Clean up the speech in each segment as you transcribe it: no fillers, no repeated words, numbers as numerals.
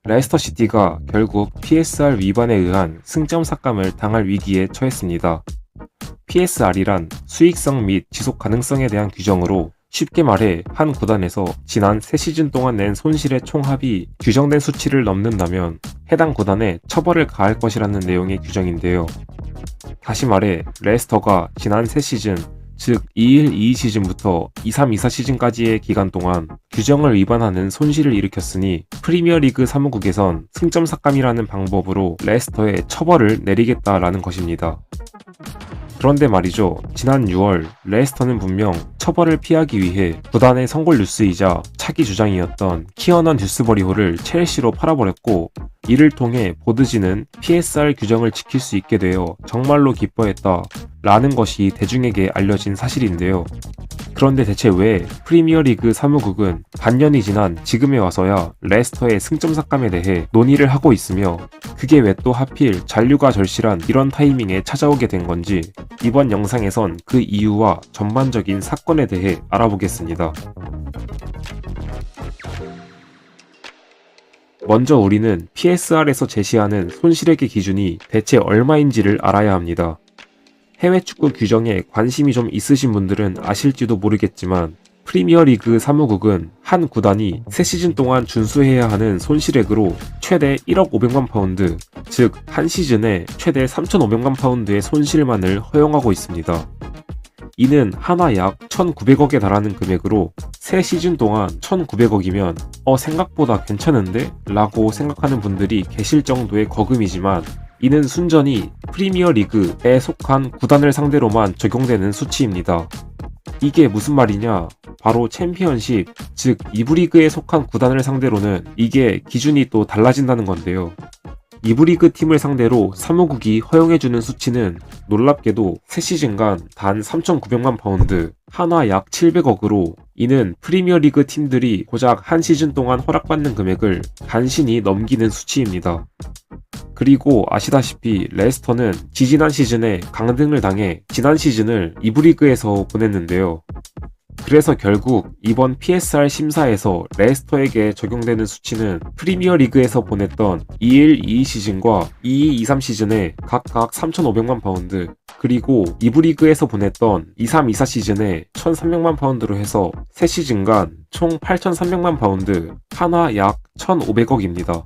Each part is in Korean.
레스터시티가 결국 PSR 위반에 의한 승점 삭감을 당할 위기에 처했습니다. PSR이란 수익성 및 지속 가능성에 대한 규정으로 쉽게 말해 한 구단에서 지난 3시즌 동안 낸 손실의 총합이 규정된 수치를 넘는다면 해당 구단에 처벌을 가할 것이라는 내용의 규정인데요. 다시 말해 레스터가 지난 3시즌, 즉 21-22 시즌부터 23-24 시즌까지의 기간 동안 규정을 위반하는 손실을 일으켰으니 프리미어리그 사무국에선 승점 삭감이라는 방법으로 레스터에 처벌을 내리겠다라는 것입니다. 그런데 말이죠. 지난 6월 레스터는 분명 처벌을 피하기 위해 구단의 선골 뉴스이자 차기 주장이었던 키어넌 듀스버리호를 첼시로 팔아버렸고, 이를 통해 보드지는 PSR 규정을 지킬 수 있게 되어 정말로 기뻐했다 라는 것이 대중에게 알려진 사실인데요. 그런데 대체 왜 프리미어리그 사무국은 반년이 지난 지금에 와서야 레스터의 승점 삭감에 대해 논의를 하고 있으며, 그게 왜 또 하필 잔류가 절실한 이런 타이밍에 찾아오게 된 건지 이번 영상에선 그 이유와 전반적인 사건에 대해 알아보겠습니다. 먼저 우리는 PSR에서 제시하는 손실액의 기준이 대체 얼마인지를 알아야 합니다. 해외 축구 규정에 관심이 좀 있으신 분들은 아실지도 모르겠지만 프리미어리그 사무국은 한 구단이 3시즌 동안 준수해야 하는 손실액으로 최대 1억 500만 파운드, 즉 한 시즌에 최대 3,500만 파운드의 손실만을 허용하고 있습니다. 이는 하나 약 1,900억에 달하는 금액으로 3시즌 동안 1,900억이면 생각보다 괜찮은데? 라고 생각하는 분들이 계실 정도의 거금이지만, 이는 순전히 프리미어리그에 속한 구단을 상대로만 적용되는 수치입니다. 이게 무슨 말이냐? 바로 챔피언십, 즉 2부 리그에 속한 구단을 상대로는 이게 기준이 또 달라진다는 건데요. 2부 리그 팀을 상대로 사무국이 허용해주는 수치는 놀랍게도 3시즌간 단 3,900만 파운드, 하나 약 700억으로, 이는 프리미어리그 팀들이 고작 한 시즌 동안 허락받는 금액을 간신히 넘기는 수치입니다. 그리고 아시다시피 레스터는 지지난 시즌에 강등을 당해 지난 시즌을 2부 리그에서 보냈는데요. 그래서 결국 이번 PSR 심사에서 레스터에게 적용되는 수치는 프리미어 리그에서 보냈던 21-22 시즌과 22-23 시즌에 각각 3,500만 파운드, 그리고 2부 리그에서 보냈던 23-24 시즌에 1,300만 파운드로 해서 3시즌간 총 8,300만 파운드, 하나 약 1,500억입니다.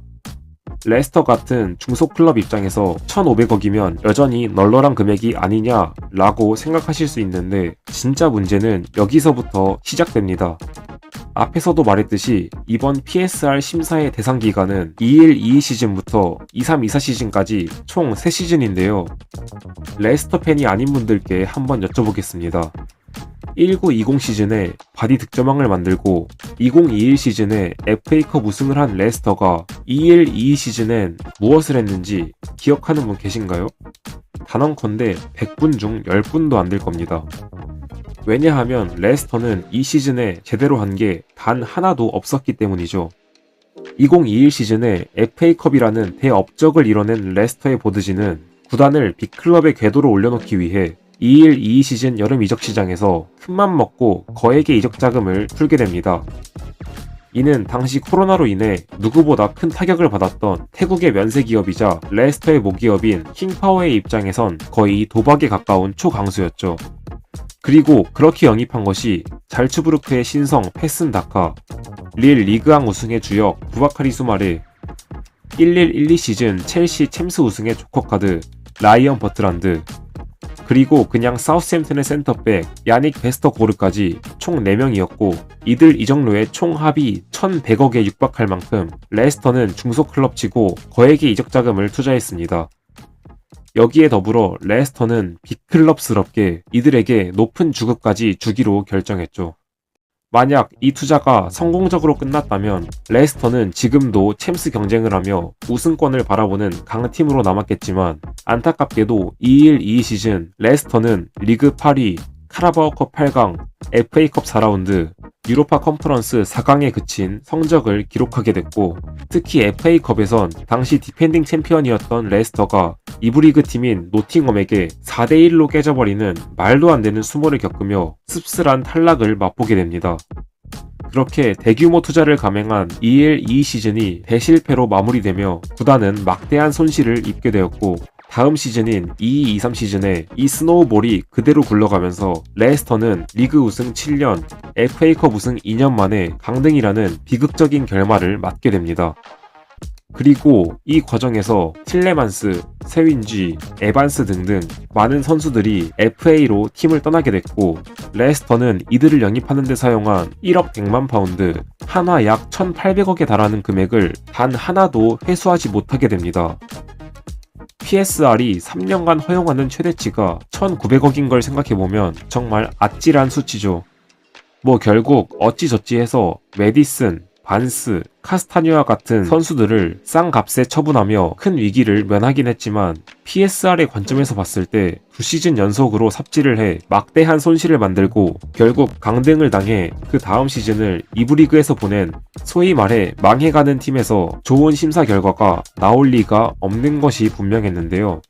레스터 같은 중소 클럽 입장에서 1,500억이면 여전히 널널한 금액이 아니냐 라고 생각하실 수 있는데, 진짜 문제는 여기서부터 시작됩니다. 앞에서도 말했듯이 이번 PSR 심사의 대상 기간은 21-22 시즌부터 23-24 시즌까지 총 3시즌인데요. 레스터 팬이 아닌 분들께 한번 여쭤보겠습니다. 19-20 시즌에 바디 득점왕을 만들고 20-21 시즌에 FA컵 우승을 한 레스터가 21-22 시즌엔 무엇을 했는지 기억하는 분 계신가요? 단언컨대 100분 중 10분도 안 될 겁니다. 왜냐하면 레스터는 이 시즌에 제대로 한 게 단 하나도 없었기 때문이죠. 2021 시즌에 FA컵이라는 대업적을 이뤄낸 레스터의 보드지는 구단을 빅클럽의 궤도로 올려놓기 위해 21-22 시즌 여름 이적 시장에서 큰맘 먹고 거액의 이적 자금을 풀게 됩니다. 이는 당시 코로나로 인해 누구보다 큰 타격을 받았던 태국의 면세 기업이자 레스터의 모기업인 킹파워의 입장에선 거의 도박에 가까운 초강수였죠. 그리고 그렇게 영입한 것이 잘츠부르크의 신성 패슨 다카, 릴 리그왕 우승의 주역 부바카리 수마레, 11-12 시즌 첼시 챔스 우승의 조커카드 라이언 버트란드, 그리고 그냥 사우스햄튼의 센터백 야닉 베스터고르까지 총 4명이었고, 이들 이적료의 총 합이 1,100억에 육박할 만큼 레스터는 중소클럽치고 거액의 이적 자금을 투자했습니다. 여기에 더불어 레스터는 빅클럽스럽게 이들에게 높은 주급까지 주기로 결정했죠. 만약 이 투자가 성공적으로 끝났다면 레스터는 지금도 챔스 경쟁을 하며 우승권을 바라보는 강팀으로 남았겠지만, 안타깝게도 21-22 시즌 레스터는 리그 8위, 카라바오컵 8강, FA컵 4라운드, 유로파 컨퍼런스 4강에 그친 성적을 기록하게 됐고, 특히 FA컵에선 당시 디펜딩 챔피언이었던 레스터가 2부 리그 팀인 노팅엄에게 4대1로 깨져버리는 말도 안 되는 수모를 겪으며 씁쓸한 탈락을 맛보게 됩니다. 그렇게 대규모 투자를 감행한 EL2 시즌이 대실패로 마무리되며 구단은 막대한 손실을 입게 되었고, 다음 시즌인 22-23 시즌에 이 스노우볼이 그대로 굴러가면서 레스터는 리그 우승 7년, FA컵 우승 2년 만에 강등이라는 비극적인 결말을 맞게 됩니다. 그리고 이 과정에서 틸레만스, 세윈지, 에반스 등등 많은 선수들이 FA로 팀을 떠나게 됐고, 레스터는 이들을 영입하는 데 사용한 1억 100만 파운드, 한화 약 1,800억에 달하는 금액을 단 하나도 회수하지 못하게 됩니다. PSR이 3년간 허용하는 최대치가 1,900억인 걸 생각해보면 정말 아찔한 수치죠. 결국 어찌저찌 해서 메디슨, 반스, 카스타뉴와 같은 선수들을 싼 값에 처분하며 큰 위기를 면하긴 했지만, PSR의 관점에서 봤을 때 2시즌 연속으로 삽질을 해 막대한 손실을 만들고 결국 강등을 당해 그 다음 시즌을 2부 리그에서 보낸, 소위 말해 망해가는 팀에서 좋은 심사 결과가 나올 리가 없는 것이 분명했는데요.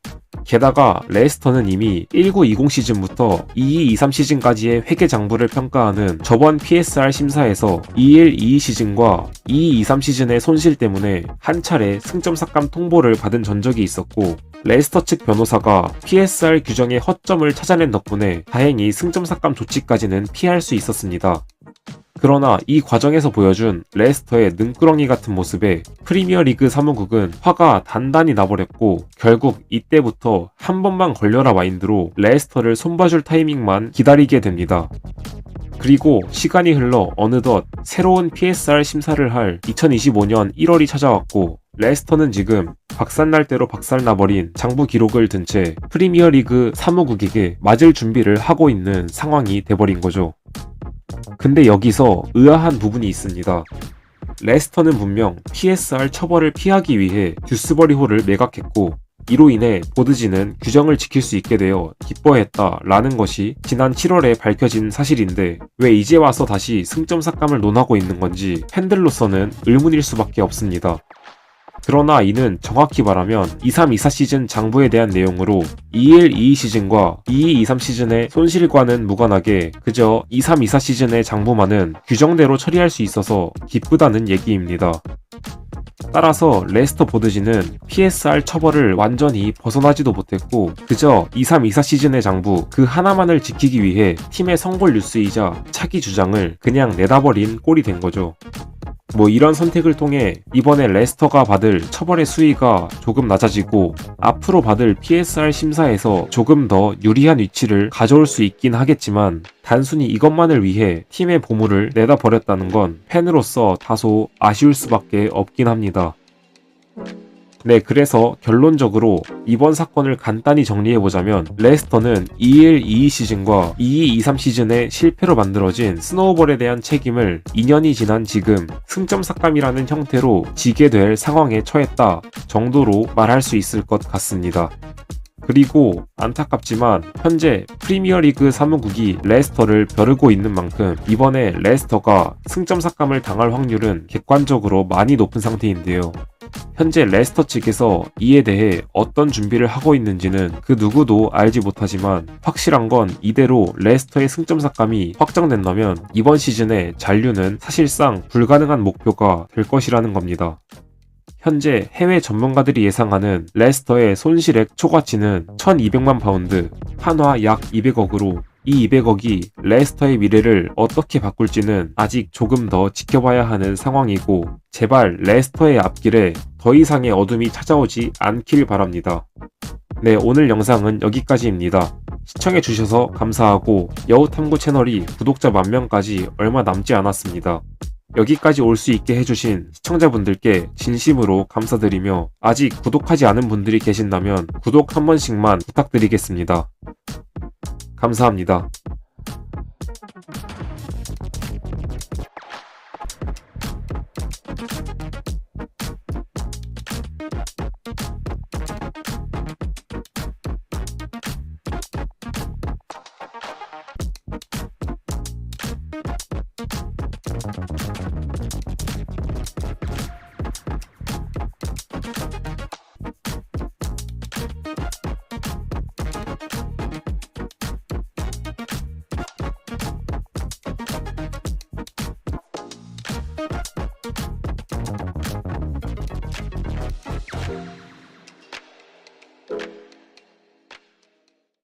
게다가 레스터는 이미 19-20 시즌부터 22-23 시즌까지의 회계 장부를 평가하는 저번 PSR 심사에서 21-22 시즌과 22-23 시즌의 손실 때문에 한 차례 승점 삭감 통보를 받은 전적이 있었고, 레스터 측 변호사가 PSR 규정의 허점을 찾아낸 덕분에 다행히 승점 삭감 조치까지는 피할 수 있었습니다. 그러나 이 과정에서 보여준 레스터의 능꾸렁이 같은 모습에 프리미어리그 사무국은 화가 단단히 나버렸고, 결국 이때부터 한 번만 걸려라 마인드로 레스터를 손봐줄 타이밍만 기다리게 됩니다. 그리고 시간이 흘러 어느덧 새로운 PSR 심사를 할 2025년 1월이 찾아왔고, 레스터는 지금 박살날 대로 박살나버린 장부 기록을 든 채 프리미어리그 사무국에게 맞을 준비를 하고 있는 상황이 돼버린 거죠. 근데 여기서 의아한 부분이 있습니다. 레스터는 분명 PSR 처벌을 피하기 위해 듀스버리홀을 매각했고, 이로 인해 보드지는 규정을 지킬 수 있게 되어 기뻐했다 라는 것이 지난 7월에 밝혀진 사실인데, 왜 이제 와서 다시 승점 삭감을 논하고 있는 건지 팬들로서는 의문일 수밖에 없습니다. 그러나 이는 정확히 말하면 23-24 시즌 장부에 대한 내용으로 21-22 시즌과 22-23 시즌의 손실과는 무관하게 그저 23-24 시즌의 장부만은 규정대로 처리할 수 있어서 기쁘다는 얘기입니다. 따라서 레스터 보드지는 PSR 처벌을 완전히 벗어나지도 못했고, 그저 23-24 시즌의 장부 그 하나만을 지키기 위해 팀의 성골 뉴스이자 차기 주장을 그냥 내다버린 꼴이 된 거죠. 이런 선택을 통해 이번에 레스터가 받을 처벌의 수위가 조금 낮아지고 앞으로 받을 PSR 심사에서 조금 더 유리한 위치를 가져올 수 있긴 하겠지만, 단순히 이것만을 위해 팀의 보물을 내다 버렸다는 건 팬으로서 다소 아쉬울 수밖에 없긴 합니다. 네, 그래서 결론적으로 이번 사건을 간단히 정리해보자면, 레스터는 21-22 시즌과 22-23 시즌의 실패로 만들어진 스노우볼에 대한 책임을 2년이 지난 지금 승점 삭감이라는 형태로 지게 될 상황에 처했다 정도로 말할 수 있을 것 같습니다. 그리고 안타깝지만 현재 프리미어리그 사무국이 레스터를 벼르고 있는 만큼 이번에 레스터가 승점 삭감을 당할 확률은 객관적으로 많이 높은 상태인데요. 현재 레스터 측에서 이에 대해 어떤 준비를 하고 있는지는 그 누구도 알지 못하지만, 확실한 건 이대로 레스터의 승점 삭감이 확정된다면 이번 시즌의 잔류는 사실상 불가능한 목표가 될 것이라는 겁니다. 현재 해외 전문가들이 예상하는 레스터의 손실액 초과치는 1,200만 파운드, 한화 약 200억으로 이 200억이 레스터의 미래를 어떻게 바꿀지는 아직 조금 더 지켜봐야 하는 상황이고, 제발 레스터의 앞길에 더 이상의 어둠이 찾아오지 않길 바랍니다. 네, 오늘 영상은 여기까지입니다. 시청해주셔서 감사하고, 여우탐구 채널이 구독자 10,000명까지 얼마 남지 않았습니다. 여기까지 올 수 있게 해주신 시청자분들께 진심으로 감사드리며, 아직 구독하지 않은 분들이 계신다면 구독 한 번씩만 부탁드리겠습니다. 감사합니다.